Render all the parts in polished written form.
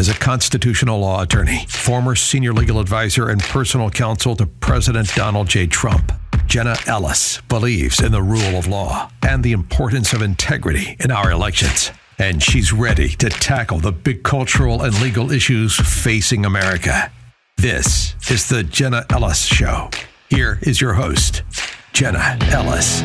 As a constitutional law attorney, former senior legal advisor and personal counsel to President Donald J. Trump, Jenna Ellis believes in the rule of law and the importance of integrity in our elections. And she's ready to tackle the big cultural and legal issues facing America. This is the Jenna Ellis Show. Here is your host, Jenna Ellis.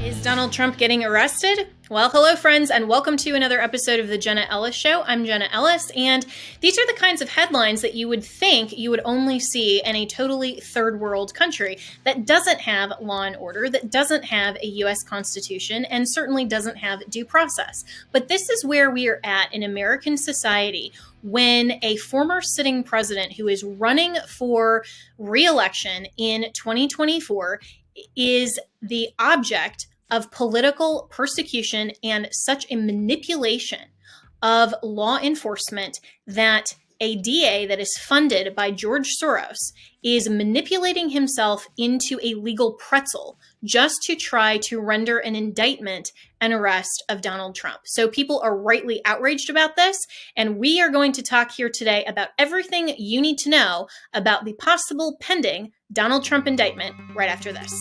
Is Donald Trump getting arrested? Well, hello, friends, and welcome to another episode of the Jenna Ellis Show. I'm Jenna Ellis, and these are the kinds of headlines that you would think you would only see in a totally third world country that doesn't have law and order, that doesn't have a U.S. Constitution, and certainly doesn't have due process. But this is where we are at in American society when a former sitting president who is running for re-election in 2024 is the object of political persecution and such a manipulation of law enforcement that a DA that is funded by George Soros is manipulating himself into a legal pretzel just to try to render an indictment and arrest of Donald Trump. So people are rightly outraged about this, and we are going to talk here today about everything you need to know about the possible pending Donald Trump indictment right after this.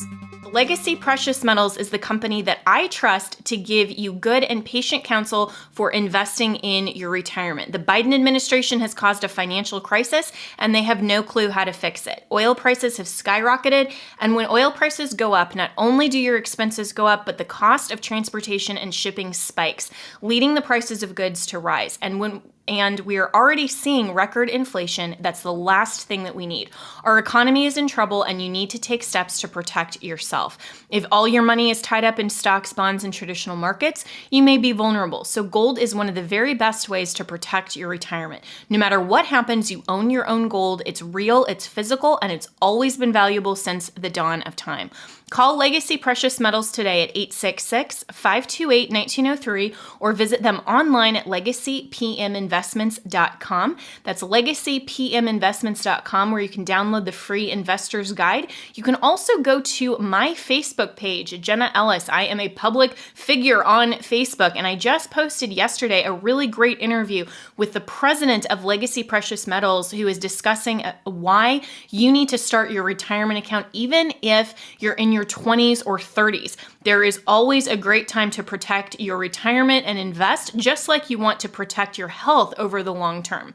Legacy Precious Metals is the company that I trust to give you good and patient counsel for investing in your retirement. The Biden administration has caused a financial crisis, and they have no clue how to fix it. Oil prices have skyrocketed, and when oil prices go up, not only do your expenses go up, but the cost of transportation and shipping spikes, leading the prices of goods to rise. And we are already seeing record inflation. That's the last thing that we need. Our economy is in trouble, and you need to take steps to protect yourself. If all your money is tied up in stocks, bonds, and traditional markets, you may be vulnerable. So gold is one of the very best ways to protect your retirement. No matter what happens, you own your own gold. It's real, it's physical, and it's always been valuable since the dawn of time. Call Legacy Precious Metals today at 866-528-1903 or visit them online at legacypminvestments.com. That's legacypminvestments.com, where you can download the free investor's guide. You can also go to my Facebook page, Jenna Ellis. I am a public figure on Facebook, and I just posted yesterday a really great interview with the president of Legacy Precious Metals, who is discussing why you need to start your retirement account even if you're in your 20s or 30s. There is always a great time to protect your retirement and invest, just like you want to protect your health over the long term.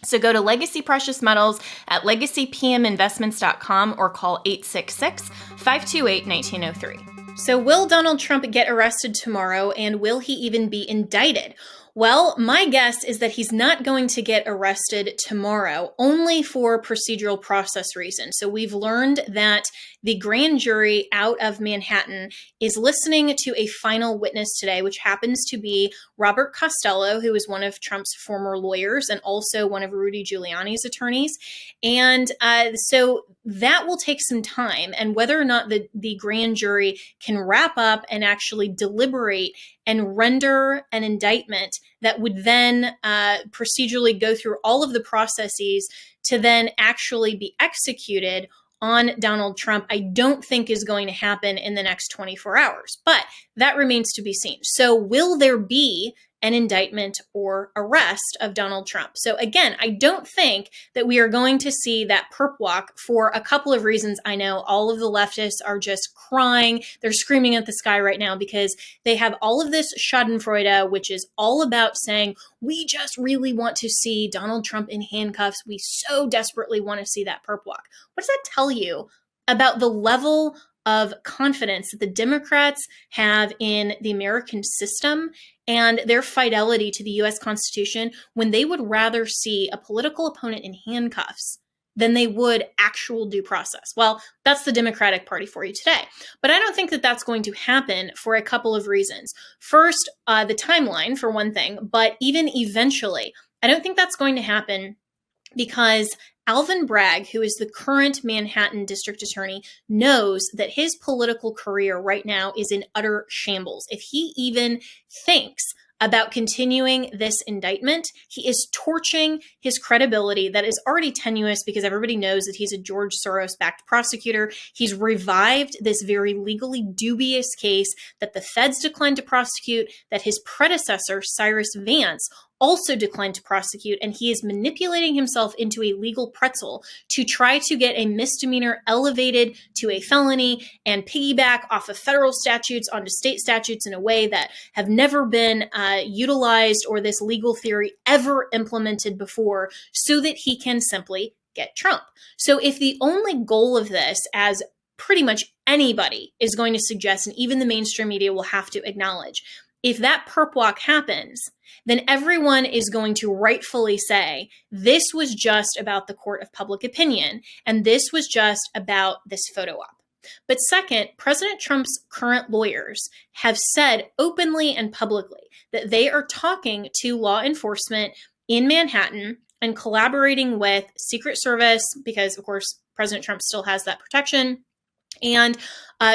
So go to Legacy Precious Metals at legacypminvestments.com or call 866-528-1903. So will Donald Trump get arrested tomorrow, and will he even be indicted? Well, my guess is that he's not going to get arrested tomorrow, only for procedural process reasons. So we've learned that the grand jury out of Manhattan is listening to a final witness today, which happens to be Robert Costello, who is one of Trump's former lawyers and also one of Rudy Giuliani's attorneys. And so that will take some time. And whether or not the grand jury can wrap up and actually deliberate and render an indictment that would then procedurally go through all of the processes to then actually be executed on Donald Trump, I don't think is going to happen in the next 24 hours. But that remains to be seen. So will there be an indictment or arrest of Donald Trump? So again, I don't think that we are going to see that perp walk for a couple of reasons. I know all of the leftists are just crying. They're screaming at the sky right now because they have all of this schadenfreude, which is all about saying, we just really want to see Donald Trump in handcuffs. We so desperately want to see that perp walk. What does that tell you about the level of confidence that the Democrats have in the American system and their fidelity to the U.S. Constitution when they would rather see a political opponent in handcuffs than they would actual due process? Well, that's the Democratic Party for you today. But I don't think that that's going to happen for a couple of reasons. First, the timeline, for one thing, but even eventually, I don't think that's going to happen because Alvin Bragg, who is the current Manhattan district attorney, knows that his political career right now is in utter shambles. If he even thinks about continuing this indictment, he is torching his credibility that is already tenuous because everybody knows that he's a George Soros-backed prosecutor. He's revived this very legally dubious case that the feds declined to prosecute, that his predecessor, Cyrus Vance, also declined to prosecute, and he is manipulating himself into a legal pretzel to try to get a misdemeanor elevated to a felony and piggyback off of federal statutes onto state statutes in a way that have never been utilized or this legal theory ever implemented before, so that he can simply get Trump. So if the only goal of this, as pretty much anybody is going to suggest, and even the mainstream media will have to acknowledge, if that perp walk happens, then everyone is going to rightfully say, this was just about the court of public opinion, and this was just about this photo op. But second, President Trump's current lawyers have said openly and publicly that they are talking to law enforcement in Manhattan and collaborating with Secret Service, because of course, President Trump still has that protection, and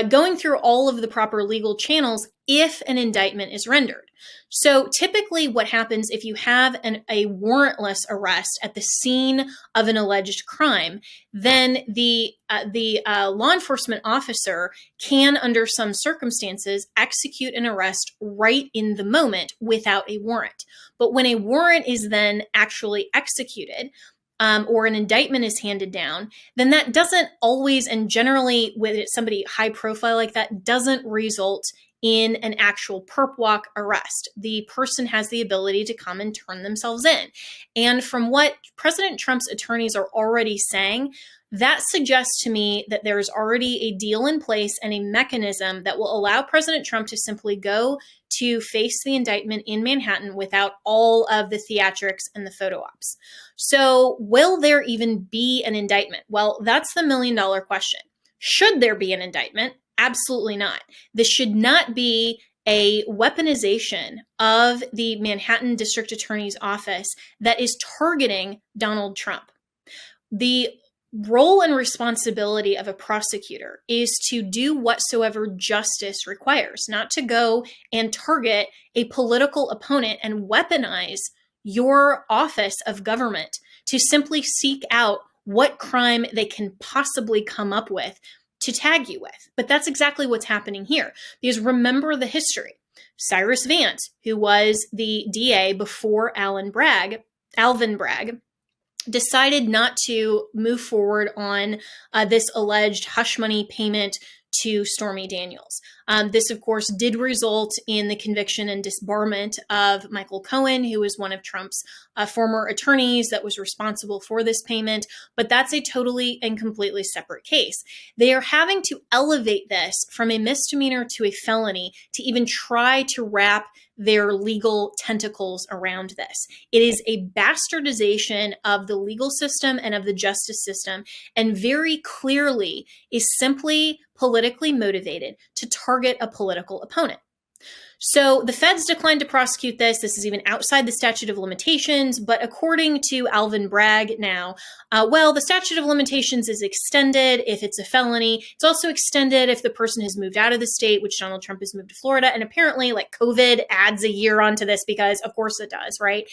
going through all of the proper legal channels if an indictment is rendered. So typically what happens if you have a warrantless arrest at the scene of an alleged crime, then the law enforcement officer can, under some circumstances, execute an arrest right in the moment without a warrant. But when a warrant is then actually executed, or an indictment is handed down, then that doesn't always, and generally with somebody high profile like that, doesn't result in an actual perp walk arrest. The person has the ability to come and turn themselves in. And from what President Trump's attorneys are already saying, that suggests to me that there's already a deal in place and a mechanism that will allow President Trump to simply go to face the indictment in Manhattan without all of the theatrics and the photo ops. So will there even be an indictment? Well, that's the $1 million question. Should there be an indictment? Absolutely not. This should not be a weaponization of the Manhattan District Attorney's Office that is targeting Donald Trump. The role and responsibility of a prosecutor is to do whatsoever justice requires, not to go and target a political opponent and weaponize your office of government to simply seek out what crime they can possibly come up with to tag you with. But that's exactly what's happening here. Because remember the history. Cyrus Vance, who was the DA before Alvin Bragg, decided not to move forward on this alleged hush money payment to Stormy Daniels. This, of course, did result in the conviction and disbarment of Michael Cohen, who was one of Trump's former attorneys that was responsible for this payment. But that's a totally and completely separate case. They are having to elevate this from a misdemeanor to a felony to even try to wrap their legal tentacles around this. It is a bastardization of the legal system and of the justice system, and very clearly is simply politically motivated to target a political opponent. So the feds declined to prosecute this. This is even outside the statute of limitations. But according to Alvin Bragg now, the statute of limitations is extended if it's a felony. It's also extended if the person has moved out of the state, which Donald Trump has moved to Florida. And apparently, like, COVID adds a year onto this because, of course, it does, right?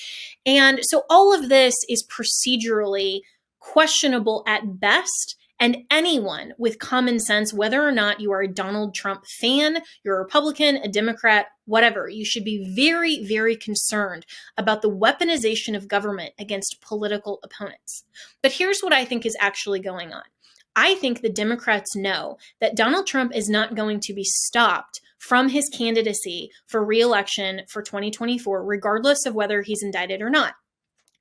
And so all of this is procedurally questionable at best. And anyone with common sense, whether or not you are a Donald Trump fan, you're a Republican, a Democrat, whatever, you should be very, very concerned about the weaponization of government against political opponents. But here's what I think is actually going on. I think the Democrats know that Donald Trump is not going to be stopped from his candidacy for re-election for 2024, regardless of whether he's indicted or not.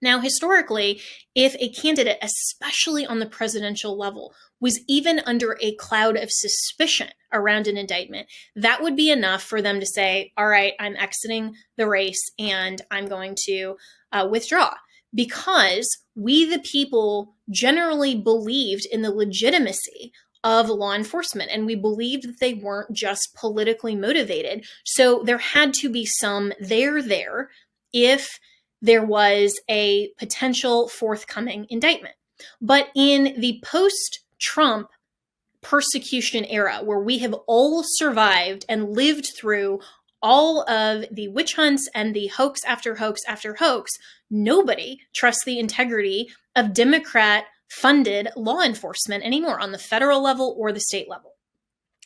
Now, historically, if a candidate, especially on the presidential level, was even under a cloud of suspicion around an indictment, that would be enough for them to say, all right, I'm exiting the race and I'm going to withdraw. Because we, the people, generally believed in the legitimacy of law enforcement, and we believed that they weren't just politically motivated. So there had to be some there if there was a potential forthcoming indictment. But in the post-Trump persecution era, where we have all survived and lived through all of the witch hunts and the hoax after hoax after hoax, nobody trusts the integrity of Democrat-funded law enforcement anymore on the federal level or the state level.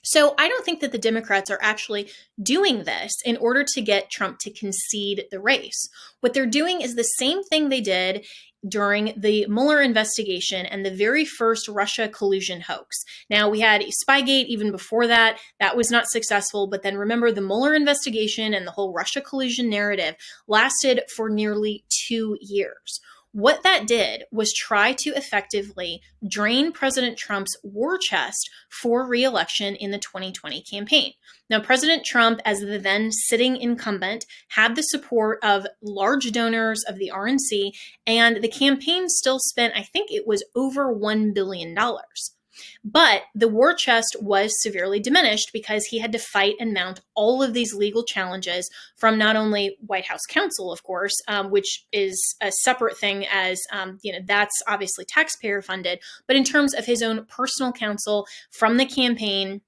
So I don't think that the Democrats are actually doing this in order to get Trump to concede the race. What they're doing is the same thing they did during the Mueller investigation and the very first Russia collusion hoax. Now, we had Spygate even before that. That was not successful. But then remember, the Mueller investigation and the whole Russia collusion narrative lasted for nearly 2 years. What that did was try to effectively drain President Trump's war chest for re-election in the 2020 campaign. Now, President Trump, as the then sitting incumbent, had the support of large donors of the RNC, and the campaign still spent, I think it was over $1 billion. But the war chest was severely diminished because he had to fight and mount all of these legal challenges from not only White House counsel, of course, which is a separate thing as, that's obviously taxpayer funded, but in terms of his own personal counsel from the campaign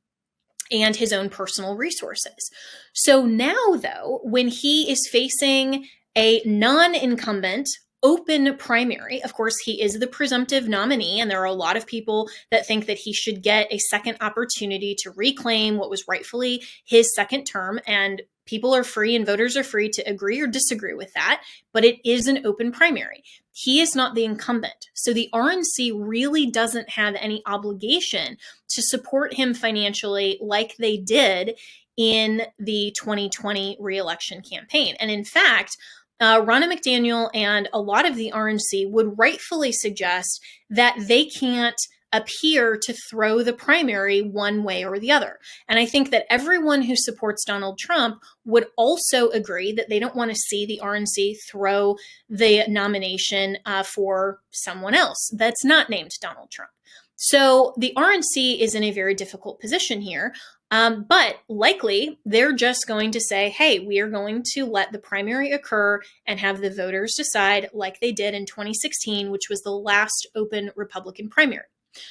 and his own personal resources. So now, though, when he is facing a non-incumbent open primary, of course, he is the presumptive nominee, and there are a lot of people that think that he should get a second opportunity to reclaim what was rightfully his second term, and people are free and voters are free to agree or disagree with that, but it is an open primary. He is not the incumbent. So the RNC really doesn't have any obligation to support him financially like they did in the 2020 re-election campaign. And in fact, Ronna McDaniel and a lot of the RNC would rightfully suggest that they can't appear to throw the primary one way or the other. And I think that everyone who supports Donald Trump would also agree that they don't want to see the RNC throw the nomination for someone else that's not named Donald Trump. So the RNC is in a very difficult position here. But likely they're just going to say, hey, we are going to let the primary occur and have the voters decide like they did in 2016, which was the last open Republican primary.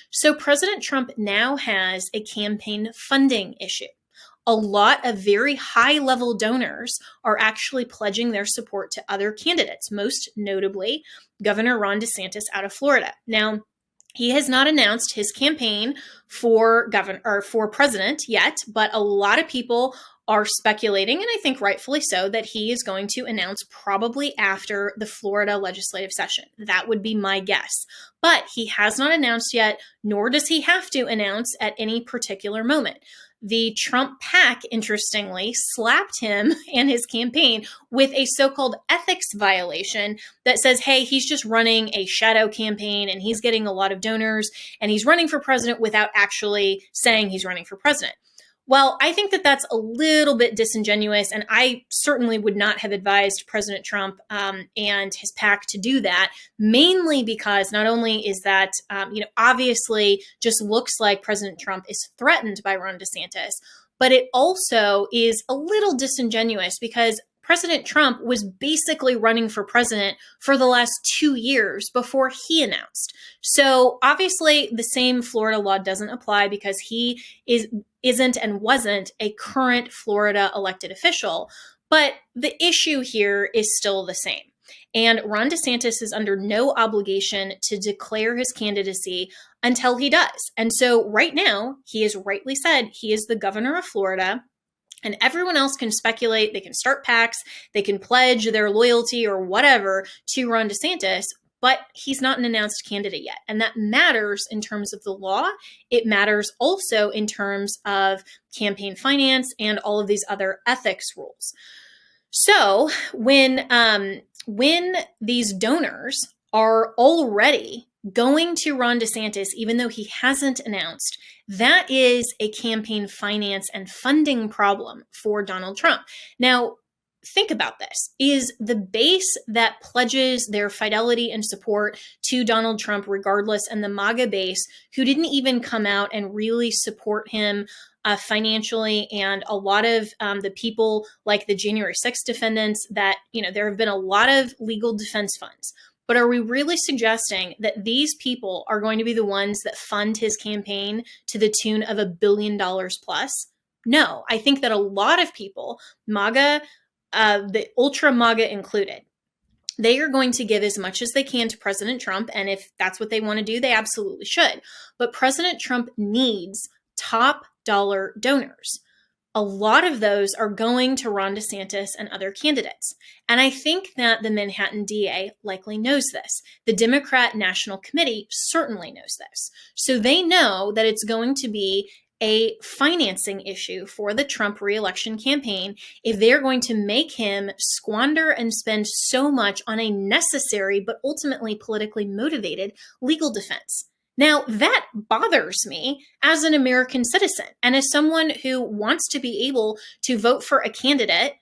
So President Trump now has a campaign funding issue. A lot of very high-level donors are actually pledging their support to other candidates, most notably Governor Ron DeSantis out of Florida. Now, he has not announced his campaign for governor or for president yet, but a lot of people are speculating, and I think rightfully so, that he is going to announce probably after the Florida legislative session. That would be my guess. But he has not announced yet, nor does he have to announce at any particular moment. The Trump PAC, interestingly, slapped him and his campaign with a so-called ethics violation that says, hey, he's just running a shadow campaign and he's getting a lot of donors and he's running for president without actually saying he's running for president. Well, I think that that's a little bit disingenuous, and I certainly would not have advised President Trump and his PAC to do that, mainly because not only is that, obviously just looks like President Trump is threatened by Ron DeSantis, but it also is a little disingenuous because President Trump was basically running for president for the last 2 years before he announced. So obviously the same Florida law doesn't apply because he isn't and wasn't a current Florida elected official. But the issue here is still the same. And Ron DeSantis is under no obligation to declare his candidacy until he does. And so right now, he has rightly said he is the governor of Florida. And everyone else can speculate, they can start PACs, they can pledge their loyalty or whatever to Ron DeSantis, but he's not an announced candidate yet. And that matters in terms of the law. It matters also in terms of campaign finance and all of these other ethics rules. So when these donors are already going to Ron DeSantis, even though he hasn't announced, that is a campaign finance and funding problem for Donald Trump. Now, think about this. Is the base that pledges their fidelity and support to Donald Trump regardless, and the MAGA base who didn't even come out and really support him financially, and a lot of the people like the January 6th defendants that, there have been a lot of legal defense funds. But are we really suggesting that these people are going to be the ones that fund his campaign to the tune of $1 billion plus? No, I think that a lot of people, MAGA, the ultra MAGA included, they are going to give as much as they can to President Trump. And if that's what they want to do, they absolutely should. But President Trump needs top donors. A lot of those are going to Ron DeSantis and other candidates. And I think that the Manhattan DA likely knows this. The Democrat National Committee certainly knows this. So they know that it's going to be a financing issue for the Trump reelection campaign if they're going to make him squander and spend so much on a necessary but ultimately politically motivated legal defense. Now, that bothers me as an American citizen and as someone who wants to be able to vote for a candidate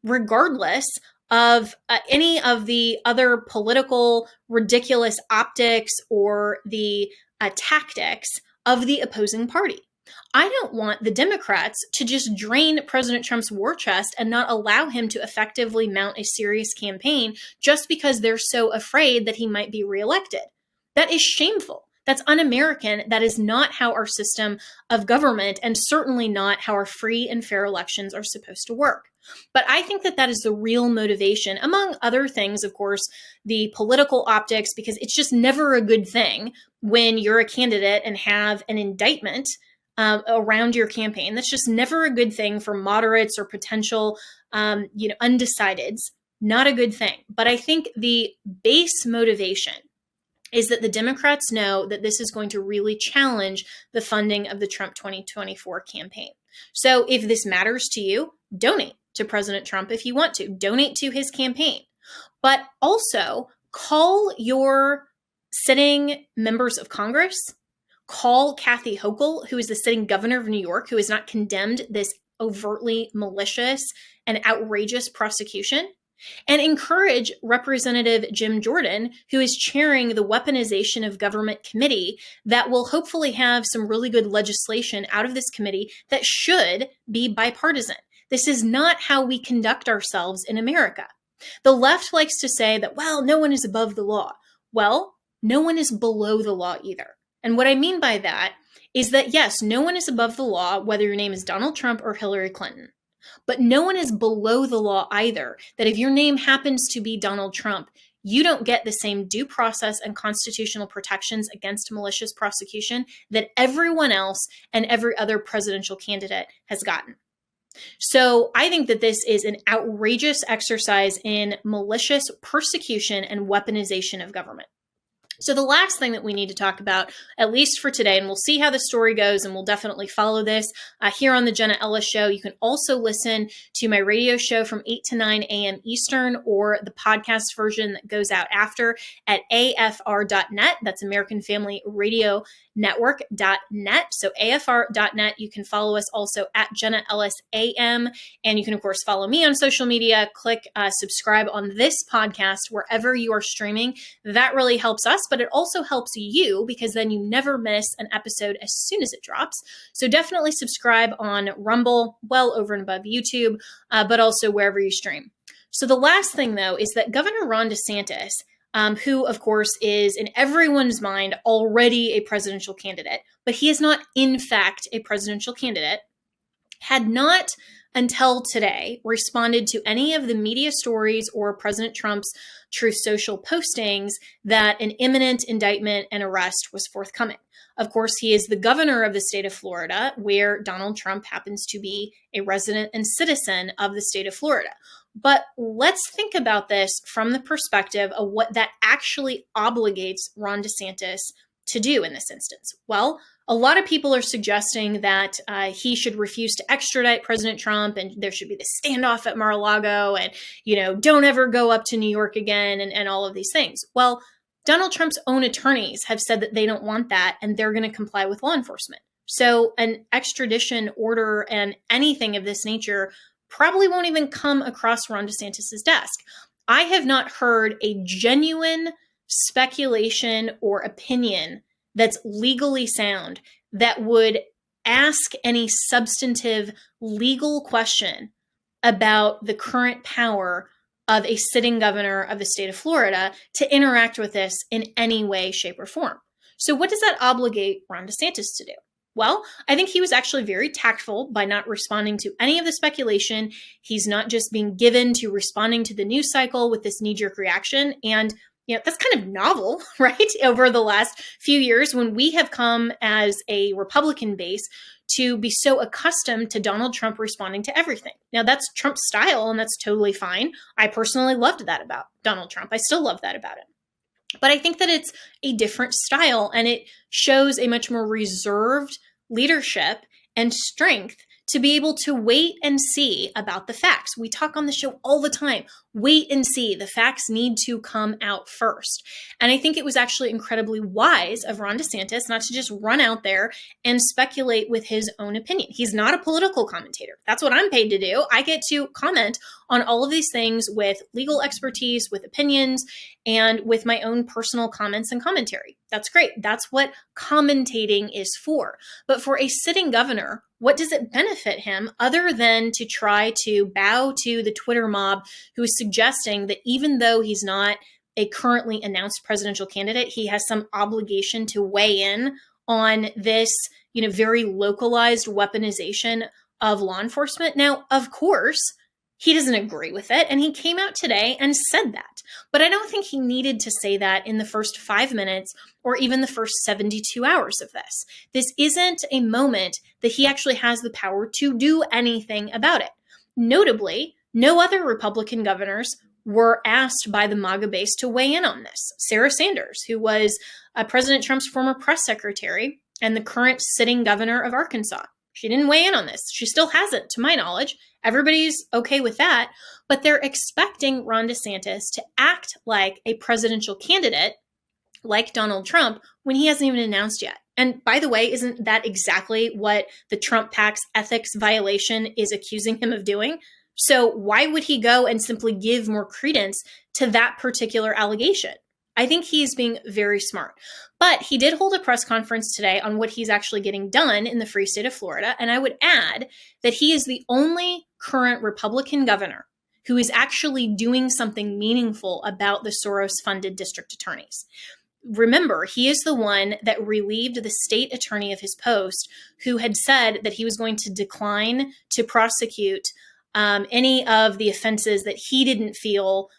regardless of any of the other political ridiculous optics or the tactics of the opposing party. I don't want the Democrats to just drain President Trump's war chest and not allow him to effectively mount a serious campaign just because they're so afraid that he might be reelected. That is shameful. That's un-American. That is not how our system of government and certainly not how our free and fair elections are supposed to work. But I think that that is the real motivation, among other things, of course, the political optics, because it's just never a good thing when you're a candidate and have an indictment around your campaign. That's just never a good thing for moderates or potential, undecideds. Not a good thing. But I think the base motivation is that the Democrats know that this is going to really challenge the funding of the Trump 2024 campaign. So if this matters to you, donate to President Trump if you want to. Donate to his campaign. But also call your sitting members of Congress, call Kathy Hochul, who is the sitting governor of New York, who has not condemned this overtly malicious and outrageous prosecution, and encourage Representative Jim Jordan, who is chairing the Weaponization of Government Committee that will hopefully have some really good legislation out of this committee that should be bipartisan. This is not how we conduct ourselves in America. The left likes to say that, well, no one is above the law. Well, no one is below the law either. And what I mean by that is that, yes, no one is above the law, whether your name is Donald Trump or Hillary Clinton. But no one is below the law either, that if your name happens to be Donald Trump, you don't get the same due process and constitutional protections against malicious prosecution that everyone else and every other presidential candidate has gotten. So I think that this is an outrageous exercise in malicious persecution and weaponization of government. So the last thing that we need to talk about, at least for today, and we'll see how the story goes, and we'll definitely follow this here on the Jenna Ellis Show. You can also listen to my radio show from 8 to 9 a.m. Eastern, or the podcast version that goes out after at afr.net. That's American Family Radio Network.net. So afr.net. You can follow us also at Jenna Ellis AM. And you can, of course, follow me on social media. Click subscribe on this podcast wherever you are streaming. That really helps us, but it also helps you because then you never miss an episode as soon as it drops. So definitely subscribe on Rumble, well over and above YouTube, but also wherever you stream. So the last thing, though, is that Governor Ron DeSantis, who, of course, is in everyone's mind already a presidential candidate, but he is not, in fact, a presidential candidate, had not until today responded to any of the media stories or President Trump's Truth Social postings that an imminent indictment and arrest was forthcoming. Of course, he is the governor of the state of Florida, where Donald Trump happens to be a resident and citizen of the state of Florida. But let's think about this from the perspective of what that actually obligates Ron DeSantis to do in this instance. Well, a lot of people are suggesting that he should refuse to extradite President Trump, and there should be this standoff at Mar-a-Lago, and, don't ever go up to New York again, and all of these things. Well, Donald Trump's own attorneys have said that they don't want that, and they're going to comply with law enforcement. So an extradition order and anything of this nature probably won't even come across Ron DeSantis' desk. I have not heard a genuine speculation or opinion that's legally sound that would ask any substantive legal question about the current power of a sitting governor of the state of Florida to interact with this in any way, shape, or form. So what does that obligate Ron DeSantis to do? Well, I think he was actually very tactful by not responding to any of the speculation. He's not just being given to responding to the news cycle with this knee-jerk reaction. And, that's kind of novel, right? Over the last few years, when we have come as a Republican base to be so accustomed to Donald Trump responding to everything. Now, that's Trump's style, and that's totally fine. I personally loved that about Donald Trump. I still love that about him. But I think that it's a different style, and it shows a much more reserved leadership and strength to be able to wait and see about the facts. We talk on the show all the time. Wait and see. The facts need to come out first. And I think it was actually incredibly wise of Ron DeSantis not to just run out there and speculate with his own opinion. He's not a political commentator. That's what I'm paid to do. I get to comment on all of these things with legal expertise, with opinions, and with my own personal comments and commentary. That's great. That's what commentating is for. But for a sitting governor, what does it benefit him other than to try to bow to the Twitter mob who is suggesting that even though he's not a currently announced presidential candidate, he has some obligation to weigh in on this, very localized weaponization of law enforcement? Now, of course, he doesn't agree with it, and he came out today and said that. But I don't think he needed to say that in the first 5 minutes or even the first 72 hours of this. This isn't a moment that he actually has the power to do anything about it. Notably, no other Republican governors were asked by the MAGA base to weigh in on this. Sarah Sanders, who was President Trump's former press secretary and the current sitting governor of Arkansas, she didn't weigh in on this. She still hasn't, to my knowledge. Everybody's okay with that, but they're expecting Ron DeSantis to act like a presidential candidate, like Donald Trump, when he hasn't even announced yet. And by the way, isn't that exactly what the Trump PAC's ethics violation is accusing him of doing? So why would he go and simply give more credence to that particular allegation? I think he's being very smart. But he did hold a press conference today on what he's actually getting done in the free state of Florida. And I would add that he is the only current Republican governor who is actually doing something meaningful about the Soros-funded district attorneys. Remember, he is the one that relieved the state attorney of his post who had said that he was going to decline to prosecute any of the offenses that he didn't feel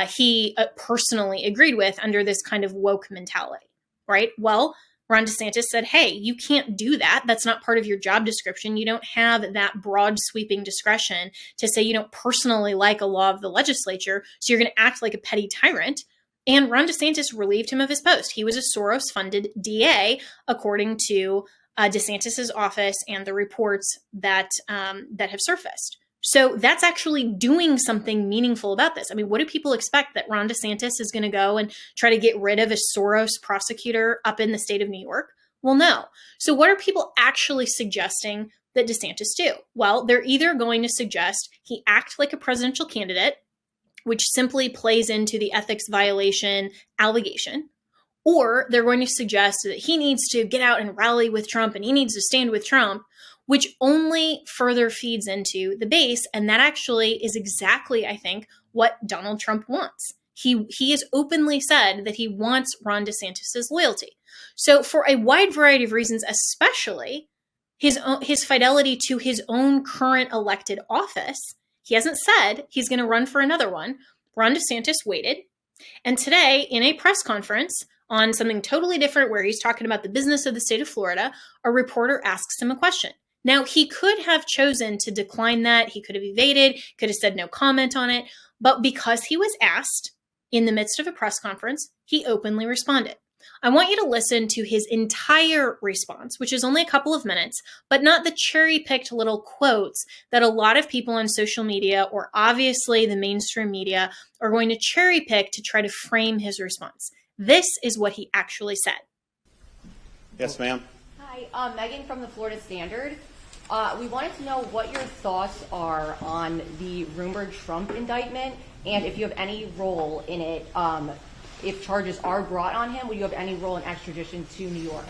he personally agreed with under this kind of woke mentality, right? Well, Ron DeSantis said, hey, you can't do that. That's not part of your job description. You don't have that broad sweeping discretion to say you don't personally like a law of the legislature, so you're going to act like a petty tyrant. And Ron DeSantis relieved him of his post. He was a Soros-funded DA, according to DeSantis's office and the reports that have surfaced. So that's actually doing something meaningful about this. I mean, what do people expect, that Ron DeSantis is going to go and try to get rid of a Soros prosecutor up in the state of New York? Well, no. So what are people actually suggesting that DeSantis do? Well, they're either going to suggest he act like a presidential candidate, which simply plays into the ethics violation allegation, or they're going to suggest that he needs to get out and rally with Trump and he needs to stand with Trump, which only further feeds into the base. And that actually is exactly, I think, what Donald Trump wants. He has openly said that he wants Ron DeSantis' loyalty. So for a wide variety of reasons, especially his fidelity to his own current elected office, he hasn't said he's going to run for another one. Ron DeSantis waited. And today, in a press conference on something totally different where he's talking about the business of the state of Florida, a reporter asks him a question. Now, he could have chosen to decline that. He could have evaded, could have said no comment on it. But because he was asked in the midst of a press conference, he openly responded. I want you to listen to his entire response, which is only a couple of minutes, but not the cherry-picked little quotes that a lot of people on social media, or obviously the mainstream media, are going to cherry-pick to try to frame his response. This is what he actually said. Yes, ma'am. Hi, Megan from the Florida Standard. We wanted to know what your thoughts are on the rumored Trump indictment, and if you have any role in it. If charges are brought on him, will you have any role in extradition to New York?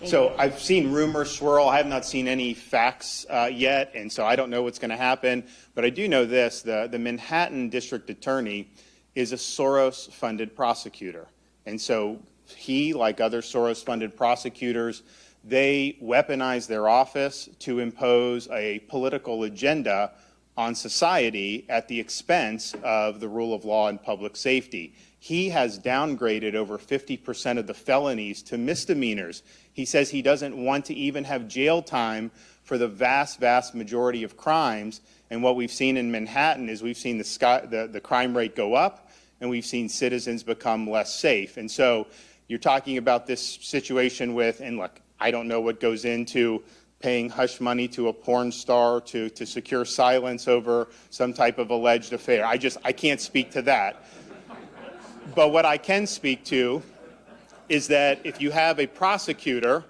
So I've seen rumors swirl. I have not seen any facts yet, and so I don't know what's going to happen. But I do know this: the Manhattan District Attorney is a Soros-funded prosecutor, and so he, like other Soros-funded prosecutors, they weaponize their office to impose a political agenda on society at the expense of the rule of law and public safety. He has downgraded over 50% of the felonies to misdemeanors. He says he doesn't want to even have jail time for the vast, vast majority of crimes. And what we've seen in Manhattan is we've seen the crime rate go up, and we've seen citizens become less safe. And so you're talking about this situation with, and look, I don't know what goes into paying hush money to a porn star to secure silence over some type of alleged affair. I can't speak to that. But what I can speak to is that if you have a prosecutor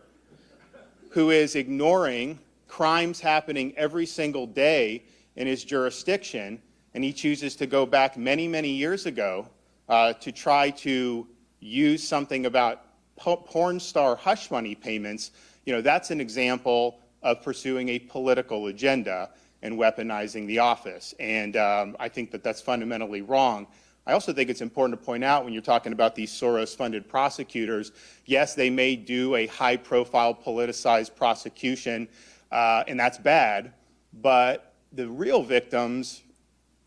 who is ignoring crimes happening every single day in his jurisdiction, and he chooses to go back many, many years ago to try to use something about porn star hush money payments, that's an example of pursuing a political agenda and weaponizing the office. And I think that that's fundamentally wrong. I also think it's important to point out when you're talking about these Soros-funded prosecutors, yes, they may do a high-profile politicized prosecution, and that's bad, but the real victims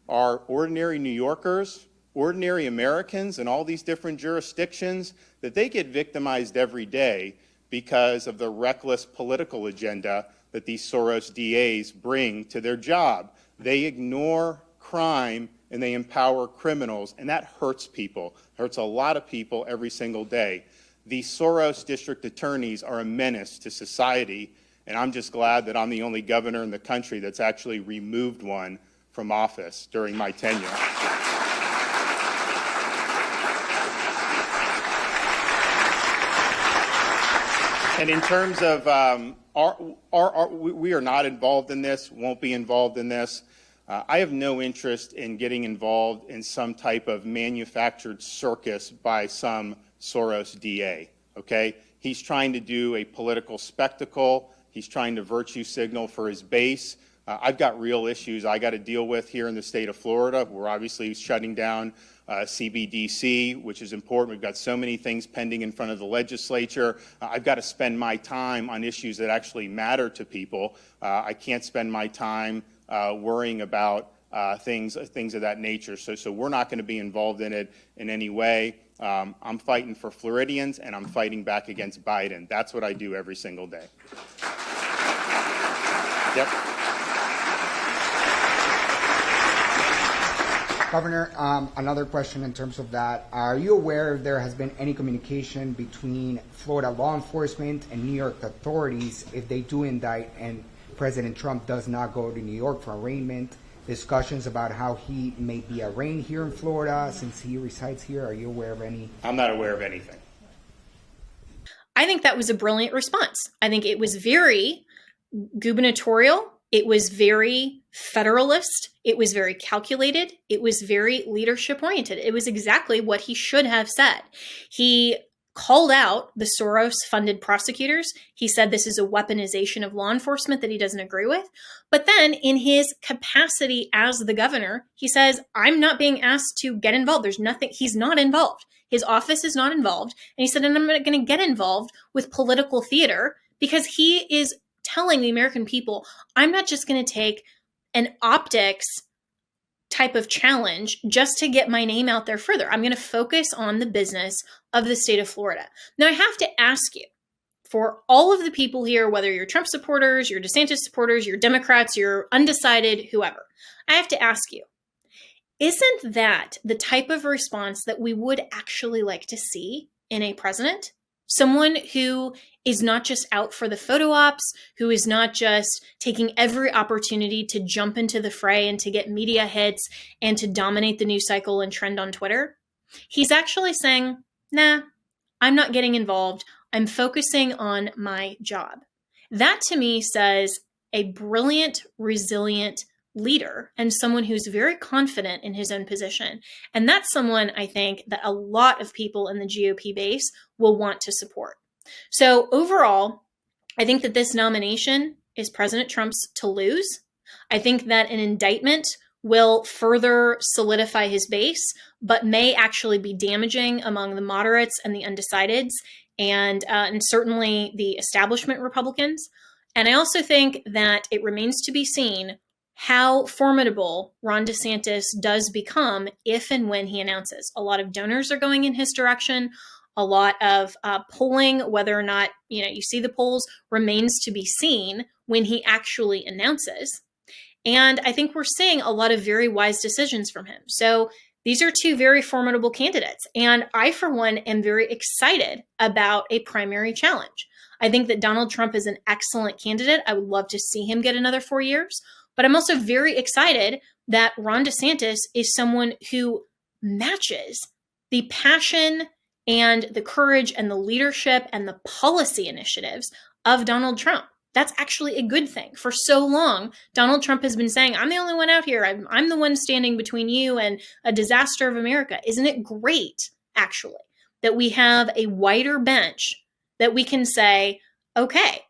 are ordinary New Yorkers, ordinary Americans in all these different jurisdictions, that they get victimized every day because of the reckless political agenda that these Soros DAs bring to their job. They ignore crime and they empower criminals, and that hurts people, hurts a lot of people every single day. These Soros district attorneys are a menace to society, and I'm just glad that I'm the only governor in the country that's actually removed one from office during my tenure. And in terms of, we are not involved in this, won't be involved in this. I have no interest in getting involved in some type of manufactured circus by some Soros DA, okay? He's trying to do a political spectacle. He's trying to virtue signal for his base. I've got real issues I got to deal with here in the state of Florida. We're obviously shutting down CBDC, which is important. We've got so many things pending in front of the legislature. I've got to spend my time on issues that actually matter to people. I can't spend my time worrying about things of that nature. So we're not going to be involved in it in any way. I'm fighting for Floridians, and I'm fighting back against Biden. That's what I do every single day. Yep. Governor, another question in terms of that. Are you aware if there has been any communication between Florida law enforcement and New York authorities if they do indict and President Trump does not go to New York for arraignment? Discussions about how he may be arraigned here in Florida since he resides here. Are you aware of any? I'm not aware of anything. I think that was a brilliant response. I think it was very gubernatorial. It was very federalist. It was very calculated. It was very leadership oriented. It was exactly what he should have said. He called out the Soros-funded prosecutors. He said this is a weaponization of law enforcement that he doesn't agree with. But then in his capacity as the governor, he says, I'm not being asked to get involved. There's nothing, he's not involved. His office is not involved. And he said, and I'm not going to get involved with political theater because he is telling the American people, I'm not just going to take an optics type of challenge just to get my name out there further. I'm going to focus on the business of the state of Florida. Now, I have to ask you, for all of the people here, whether you're Trump supporters, you're DeSantis supporters, you're Democrats, you're undecided, whoever, I have to ask you, isn't that the type of response that we would actually like to see in a president? Someone who is not just out for the photo ops, who is not just taking every opportunity to jump into the fray and to get media hits and to dominate the news cycle and trend on Twitter. He's actually saying, nah, I'm not getting involved. I'm focusing on my job. That to me says a brilliant, resilient leader and someone who's very confident in his own position. And that's someone I think that a lot of people in the GOP base will want to support. So overall, I think that this nomination is President Trump's to lose. I think that an indictment will further solidify his base, but may actually be damaging among the moderates and the undecideds, and certainly the establishment Republicans. And I also think that it remains to be seen how formidable Ron DeSantis does become if and when he announces. A lot of donors are going in his direction. A lot of polling, whether or not you see the polls, remains to be seen when he actually announces. And I think we're seeing a lot of very wise decisions from him. So these are two very formidable candidates. And I, for one, am very excited about a primary challenge. I think that Donald Trump is an excellent candidate. I would love to see him get another 4 years. But I'm also very excited that Ron DeSantis is someone who matches the passion and the courage and the leadership and the policy initiatives of Donald Trump. That's actually a good thing. For so long, Donald Trump has been saying, I'm the only one out here. I'm the one standing between you and a disaster of America. Isn't it great, actually, that we have a wider bench that we can say, okay,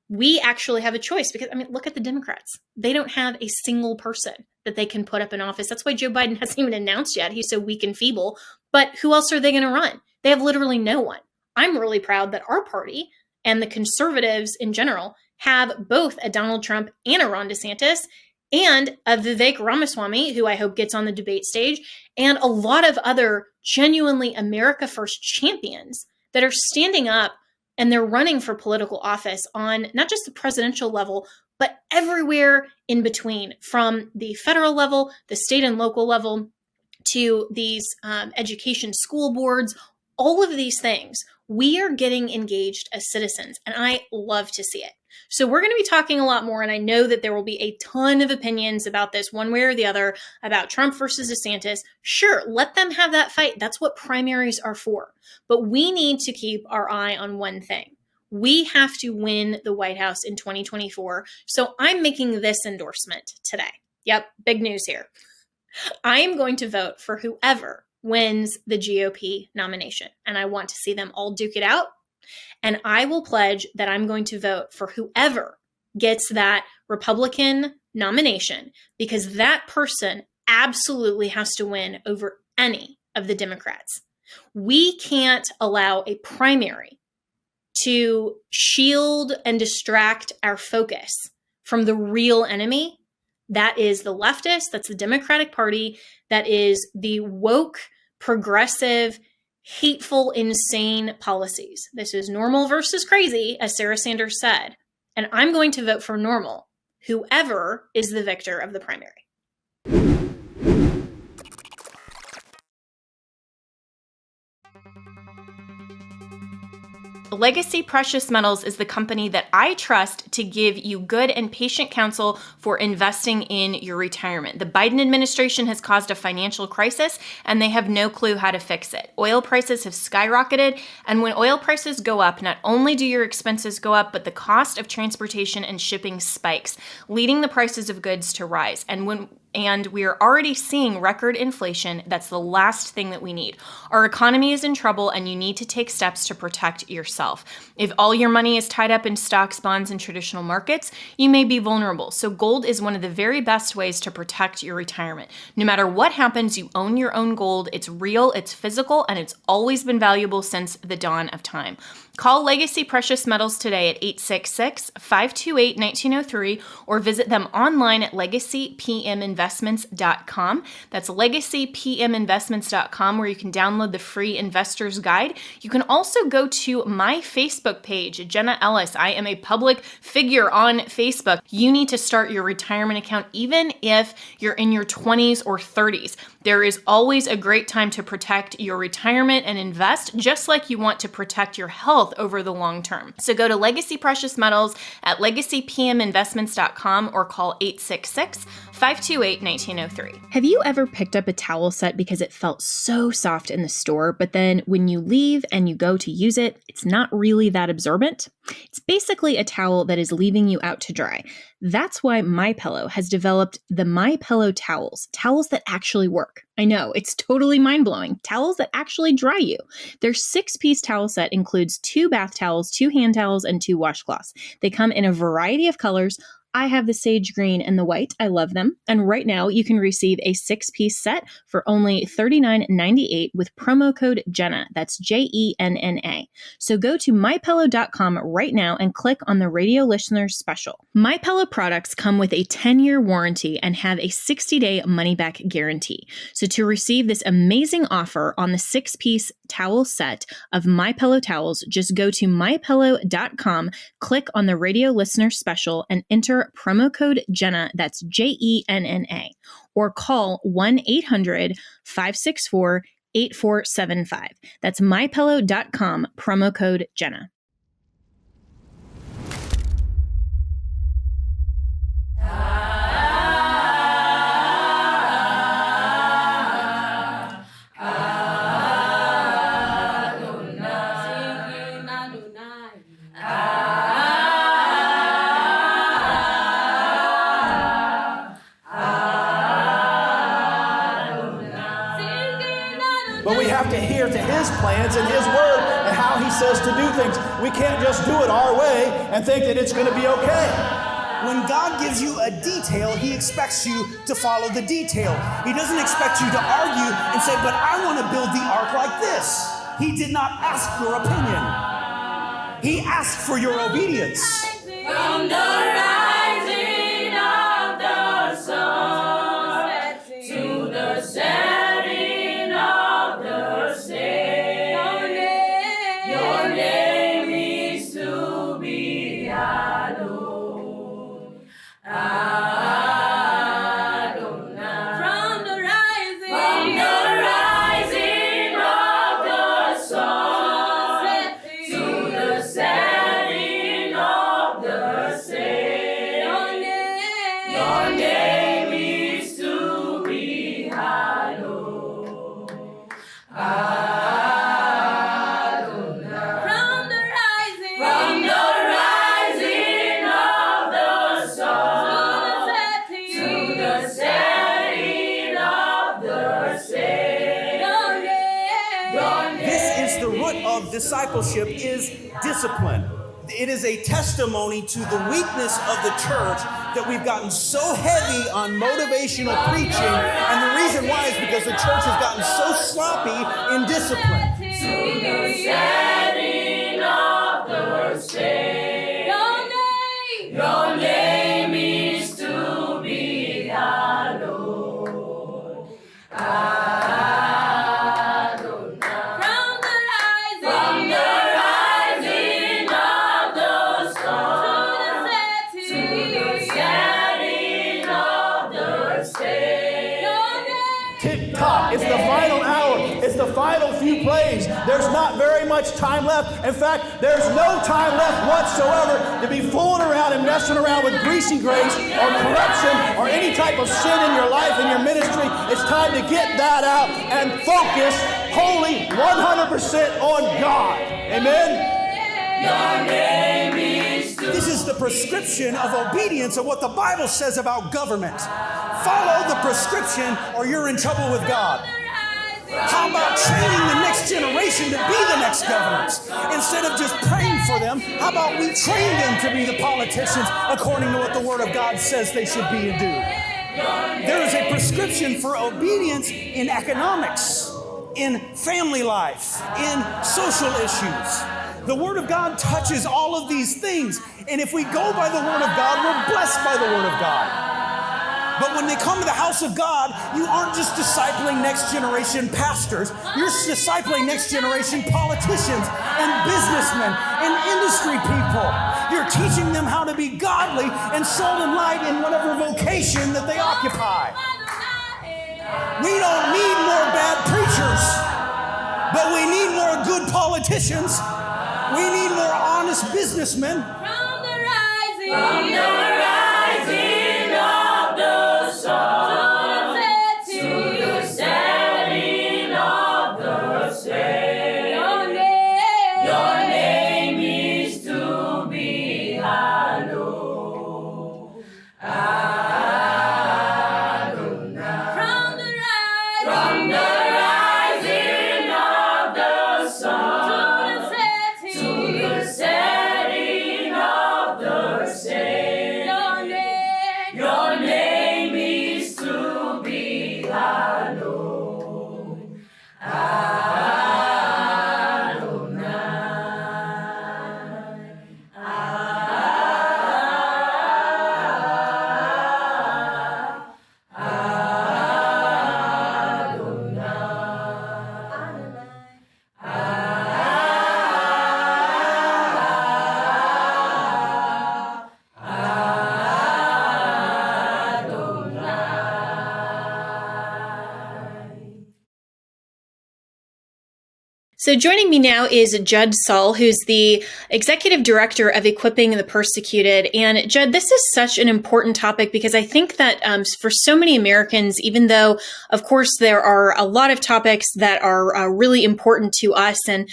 we actually have a choice? Because, look at the Democrats. They don't have a single person that they can put up in office. That's why Joe Biden hasn't even announced yet. He's so weak and feeble. But who else are they going to run? They have literally no one. I'm really proud that our party and the conservatives in general have both a Donald Trump and a Ron DeSantis and a Vivek Ramaswamy, who I hope gets on the debate stage, and a lot of other genuinely America First champions that are standing up and they're running for political office on not just the presidential level, but everywhere in between, from the federal level, the state and local level, to these education school boards, all of these things. We are getting engaged as citizens, and I love to see it. So we're going to be talking a lot more, and I know that there will be a ton of opinions about this one way or the other, about Trump versus DeSantis. Sure, let them have that fight. That's what primaries are for. But we need to keep our eye on one thing. We have to win the White House in 2024. So I'm making this endorsement today. Yep, big news here. I am going to vote for whoever wins the GOP nomination, and I want to see them all duke it out. And I will pledge that I'm going to vote for whoever gets that Republican nomination, because that person absolutely has to win over any of the Democrats. We can't allow a primary to shield and distract our focus from the real enemy. That is the leftists, that's the Democratic Party, that is the woke, progressive, hateful, insane policies. This is normal versus crazy, as Sarah Sanders said. And I'm going to vote for normal, whoever is the victor of the primary. Legacy Precious Metals is the company that I trust to give you good and patient counsel for investing in your retirement. The Biden administration has caused a financial crisis, and they have no clue how to fix it. Oil prices have skyrocketed, and when oil prices go up, not only do your expenses go up, but the cost of transportation and shipping spikes, leading the prices of goods to rise. And we are already seeing record inflation. That's the last thing that we need. Our economy is in trouble, and you need to take steps to protect yourself. If all your money is tied up in stocks, bonds, and traditional markets, you may be vulnerable. So gold is one of the very best ways to protect your retirement. No matter what happens, you own your own gold. It's real, it's physical, and it's always been valuable since the dawn of time. Call Legacy Precious Metals today at 866-528-1903 or visit them online at legacypminvestments.com. That's legacypminvestments.com, where you can download the free investor's guide. You can also go to my Facebook page, Jenna Ellis. I am a public figure on Facebook. You need to start your retirement account even if you're in your 20s or 30s. There is always a great time to protect your retirement and invest, just like you want to protect your health over the long term. So go to Legacy Precious Metals at legacypminvestments.com or call 866-528-1903. Have you ever picked up a towel set because it felt so soft in the store, but then when you leave and you go to use it, it's not really that absorbent? It's basically a towel that is leaving you out to dry. That's why MyPillow has developed the MyPillow towels that actually work. I know, it's totally mind-blowing. Towels that actually dry you. Their 6-piece towel set includes 2 bath towels, 2 hand towels, and 2 washcloths. They come in a variety of colors. I have the sage green and the white. I love them. And right now you can receive a 6-piece set for only $39.98 with promo code Jenna. That's JENNA. So go to mypillow.com right now and click on the radio listeners special. MyPillow products come with a 10-year warranty and have a 60-day money-back guarantee. So to receive this amazing offer on the 6-piece towel set of MyPillow towels, just go to mypillow.com, click on the radio listener special, and enter promo code Jenna, that's JENNA, or call 1-800-564-8475. That's mypillow.com, promo code Jenna. But we have to adhere to His plans and His word and how He says to do things. We can't just do it our way and think that it's going to be okay. When God gives you a detail, He expects you to follow the detail. He doesn't expect you to argue and say, but I want to build the ark like this. He did not ask your opinion. He asked for your obedience. From the rising of the sun to the setting of the same, your name is to be hallowed. Adonai. From the rising of the sun to the setting of the same, your name is to be hallowed. Adonai. From the rising of the sun to the setting of the same, your name. This is the root of discipleship, is discipline. It is a testimony to the weakness of the church that we've gotten so heavy on motivational preaching, and the reason why is because the church has gotten so sloppy in discipline. To the setting of the same, your name is to be hallowed. Adonai. From the rising of the sun to the setting of the same, Tick-tock. It's the final hour. It's the final few plays. There's not very much time left. In fact, there's no time left whatsoever to be fooling around and messing around with greasy grace or corruption or any type of sin in your life and your ministry. It's time to get that out and focus wholly 100% on God. Amen? your name is to This is the prescription of obedience of what the Bible says about government. Follow the prescription or you're in trouble with God. How about training the next generation to be the next governors? Instead of just praying for them, how about we train them to be the politicians according to what the Word of God says they should be and do? There is a prescription for obedience in economics, in family life, in social issues. The Word of God touches all of these things. And if we go by the Word of God, we're blessed by the Word of God. But when they come to the house of God, you aren't just discipling next generation pastors. You're discipling next generation politicians and businessmen and industry people. You're teaching them how to be godly and salt and light in whatever vocation that they occupy. We don't need more bad preachers, but we need more good politicians. We need more honest businessmen. from the rising of the sun to the setting of the same. Your name is to be hallowed. Adonai. From the rising of the sun to the setting of the same. So joining me now is Judd Saul, who's the Executive Director of Equipping the Persecuted. And Judd, this is such an important topic because I think that for so many Americans, even though, of course, there are a lot of topics that are really important to us and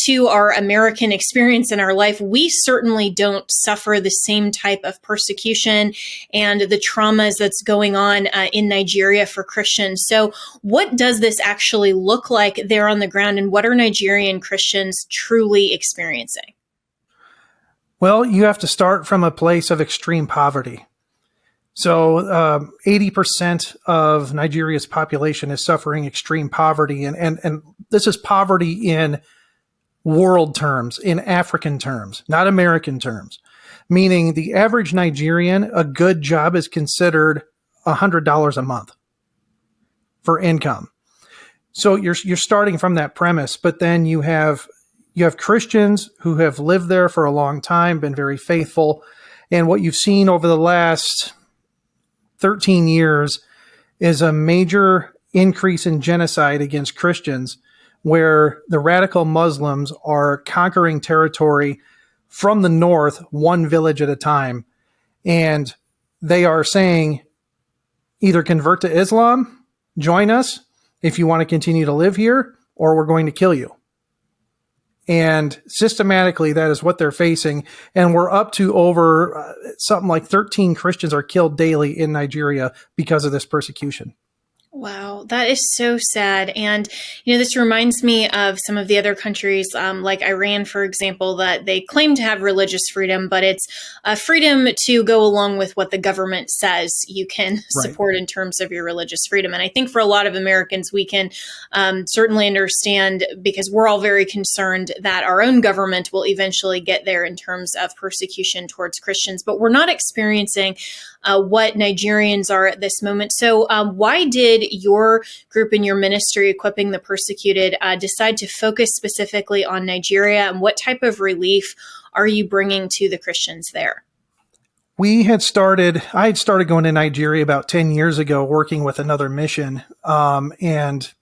to our American experience in our life, we certainly don't suffer the same type of persecution and the traumas that's going on in Nigeria for Christians. So what does this actually look like there on the ground, and what are Nigerian Christians truly experiencing? Well, you have to start from a place of extreme poverty. So 80% of Nigeria's population is suffering extreme poverty. And this is poverty in world terms, in African terms, not American terms, meaning the average Nigerian, a good job is considered $100 a month for income. So you're starting from that premise, but then you have Christians who have lived there for a long time, been very faithful, and what you've seen over the last 13 years is a major increase in genocide against Christians, where the radical Muslims are conquering territory from the north, one village at a time, and they are saying either convert to Islam, join us if you want to continue to live here, or we're going to kill you. And systematically, that is what they're facing. And we're up to over something like 13 Christians are killed daily in Nigeria because of this persecution. Wow, that is so sad. And, this reminds me of some of the other countries, like Iran, for example, that they claim to have religious freedom, but it's a freedom to go along with what the government says you can support in terms of your religious freedom. And I think for a lot of Americans, we can certainly understand, because we're all very concerned that our own government will eventually get there in terms of persecution towards Christians, but we're not experiencing what Nigerians are at this moment. So why did your group and your ministry, Equipping the Persecuted, decide to focus specifically on Nigeria, and what type of relief are you bringing to the Christians there? I had started going to Nigeria about 10 years ago, working with another mission. It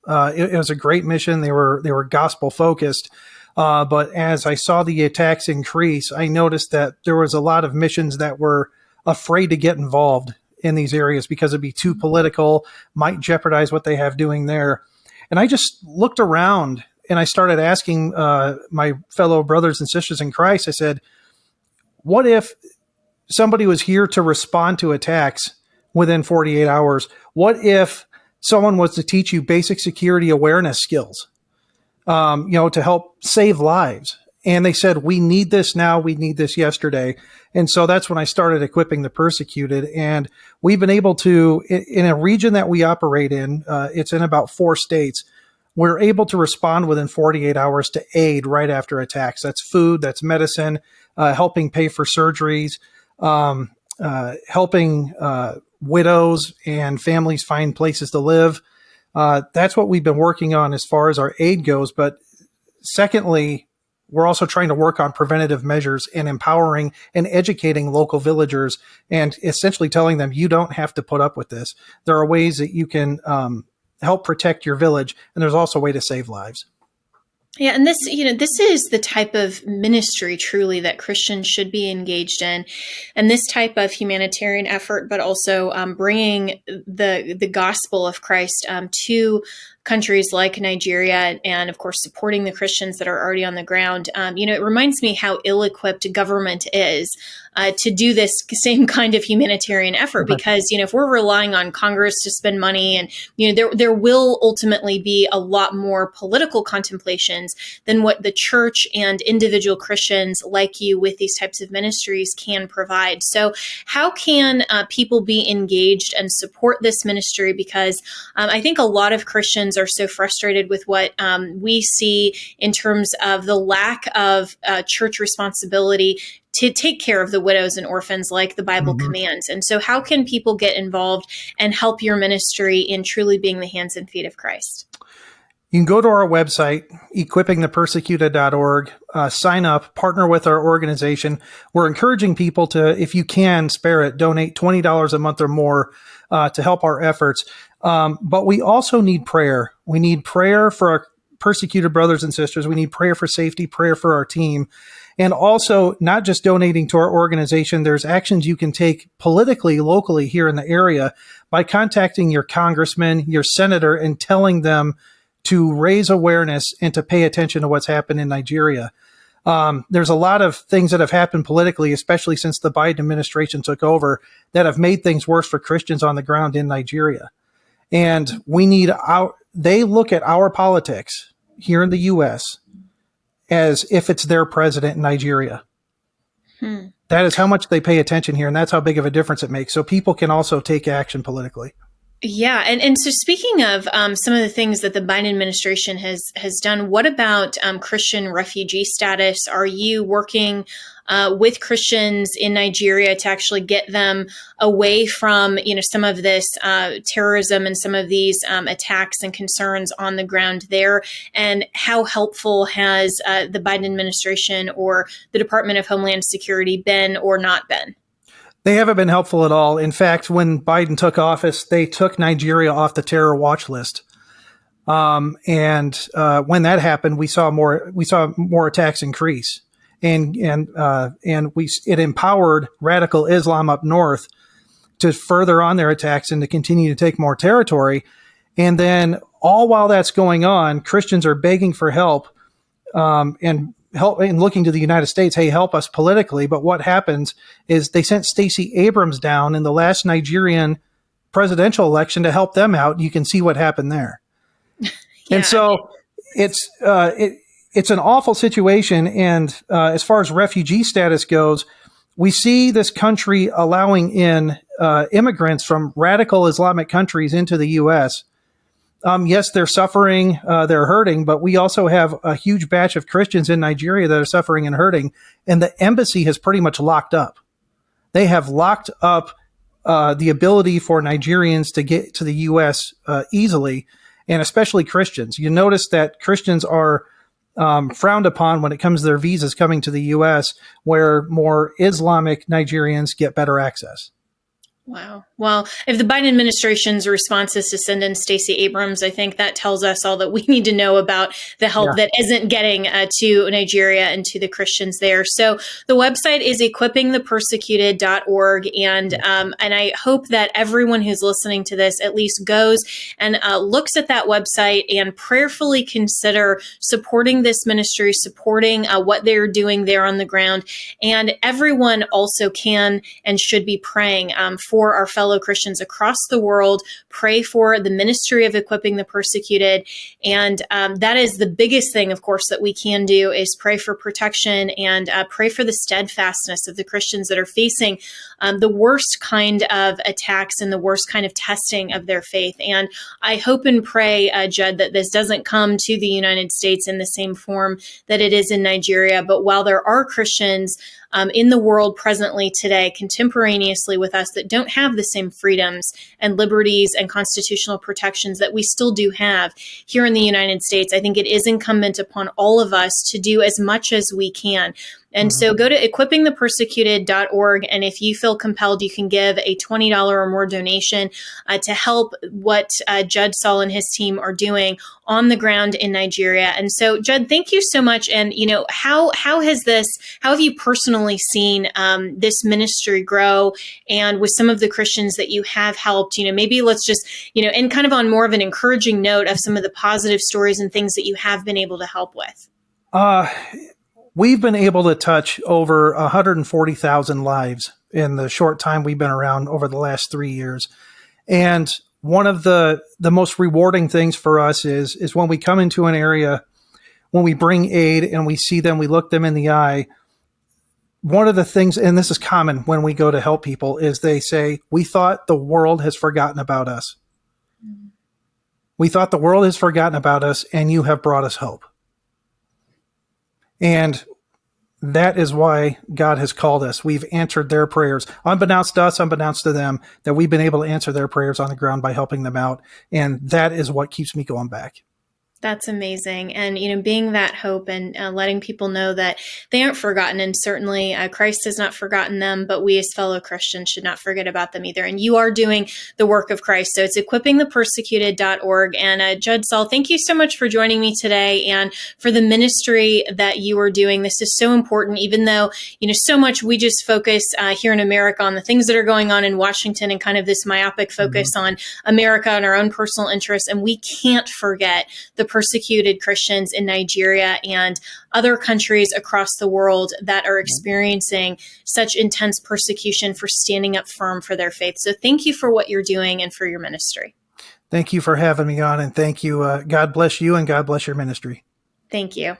was a great mission. They were gospel focused. But as I saw the attacks increase, I noticed that there was a lot of missions that were afraid to get involved in these areas because it'd be too political, might jeopardize what they have doing there. And I just looked around and I started asking my fellow brothers and sisters in Christ, I said, what if somebody was here to respond to attacks within 48 hours? What if someone was to teach you basic security awareness skills, to help save lives? And they said, we need this now. We need this yesterday. And so that's when I started Equipping the Persecuted. And we've been able to, in a region that we operate in, it's in about 4 states, we're able to respond within 48 hours to aid right after attacks. That's food, that's medicine, helping pay for surgeries, helping widows and families find places to live. That's what we've been working on as far as our aid goes. But secondly, we're also trying to work on preventative measures and empowering and educating local villagers and essentially telling them, you don't have to put up with this. There are ways that you can help protect your village, and there's also a way to save lives. Yeah, and this is the type of ministry truly that Christians should be engaged in, and this type of humanitarian effort, but also bringing the gospel of Christ to countries like Nigeria, and of course supporting the Christians that are already on the ground. It reminds me how ill-equipped government is to do this same kind of humanitarian effort, because if we're relying on Congress to spend money, and there will ultimately be a lot more political contemplations than what the church and individual Christians like you with these types of ministries can provide. So how can people be engaged and support this ministry? Because I think a lot of Christians are so frustrated with what we see in terms of the lack of church responsibility to take care of the widows and orphans like the Bible commands. And so how can people get involved and help your ministry in truly being the hands and feet of Christ? You can go to our website, equippingthepersecuted.org, sign up, partner with our organization. We're encouraging people to, if you can, spare it, donate $20 a month or more to help our efforts. But we also need prayer. We need prayer for persecuted brothers and sisters. We need prayer for safety, prayer for our team. And also not just donating to our organization. There's actions you can take politically, locally here in the area by contacting your congressman, your senator, and telling them to raise awareness and to pay attention to what's happened in Nigeria. There's a lot of things that have happened politically, especially since the Biden administration took over, that have made things worse for Christians on the ground in Nigeria. And they look at our politics here in the U.S. as if it's their president in Nigeria. That is how much they pay attention here, and that's how big of a difference it makes. So people can also take action politically. Yeah, and so speaking of some of the things that the Biden administration has done, what about Christian refugee status? Are you working with Christians in Nigeria to actually get them away from, some of this terrorism and some of these attacks and concerns on the ground there? And how helpful has the Biden administration or the Department of Homeland Security been or not been? They haven't been helpful at all. In fact, when Biden took office, they took Nigeria off the terror watch list. And when that happened, we saw more attacks increase, and it empowered radical Islam up north to further on their attacks and to continue to take more territory. And then all while that's going on, Christians are begging for help, and looking to the United States, hey, help us politically. But what happens is they sent Stacey Abrams down in the last Nigerian presidential election to help them out. You can see what happened there. Yeah. And so it's an awful situation. And as far as refugee status goes, we see this country allowing in immigrants from radical Islamic countries into the U.S. Yes, they're suffering, they're hurting, but we also have a huge batch of Christians in Nigeria that are suffering and hurting, and the embassy has pretty much locked up. They have locked up the ability for Nigerians to get to the U.S. Easily, and especially Christians. You notice that Christians are frowned upon when it comes to their visas coming to the U.S., where more Islamic Nigerians get better access. Wow. Well, if the Biden administration's response is to send in Stacey Abrams, I think that tells us all that we need to know about the help that isn't getting to Nigeria and to the Christians there. So the website is equippingthepersecuted.org. And I hope that everyone who's listening to this at least goes and looks at that website and prayerfully consider supporting this ministry, supporting what they're doing there on the ground. And everyone also can and should be praying for our fellow Christians across the world. Pray for the ministry of equipping the persecuted. And that is the biggest thing, of course, that we can do is pray for protection and pray for the steadfastness of the Christians that are facing the worst kind of attacks and the worst kind of testing of their faith. And I hope and pray, Judd, that this doesn't come to the United States in the same form that it is in Nigeria. But while there are Christians in the world presently today, contemporaneously with us, that don't have the same freedoms and liberties and constitutional protections that we still do have here in the United States, I think it is incumbent upon all of us to do as much as we can. And so go to equippingthepersecuted.org. And if you feel compelled, you can give a $20 or more donation to help what Judd Saul and his team are doing on the ground in Nigeria. And so, Judd, thank you so much. And, how have you personally seen this ministry grow, and with some of the Christians that you have helped, maybe let's just, and kind of on more of an encouraging note of some of the positive stories and things that you have been able to help with? We've been able to touch over 140,000 lives in the short time we've been around over the last 3 years. And one of the most rewarding things for us is when we come into an area, when we bring aid and we see them, we look them in the eye. One of the things, and this is common when we go to help people, is they say, we thought the world has forgotten about us. We thought the world has forgotten about us, and you have brought us hope. And that is why God has called us. We've answered their prayers, unbeknownst to us, unbeknownst to them, that we've been able to answer their prayers on the ground by helping them out. And that is what keeps me going back. That's amazing. And, being that hope and letting people know that they aren't forgotten. And certainly Christ has not forgotten them, but we as fellow Christians should not forget about them either. And you are doing the work of Christ. So it's equippingthepersecuted.org. And Judd Saul, thank you so much for joining me today and for the ministry that you are doing. This is so important, even though, so much we just focus here in America on the things that are going on in Washington and kind of this myopic focus on America and our own personal interests. And we can't forget the persecuted Christians in Nigeria and other countries across the world that are experiencing such intense persecution for standing up firm for their faith. So thank you for what you're doing and for your ministry. Thank you for having me on, and thank you. God bless you, and God bless your ministry. Thank you.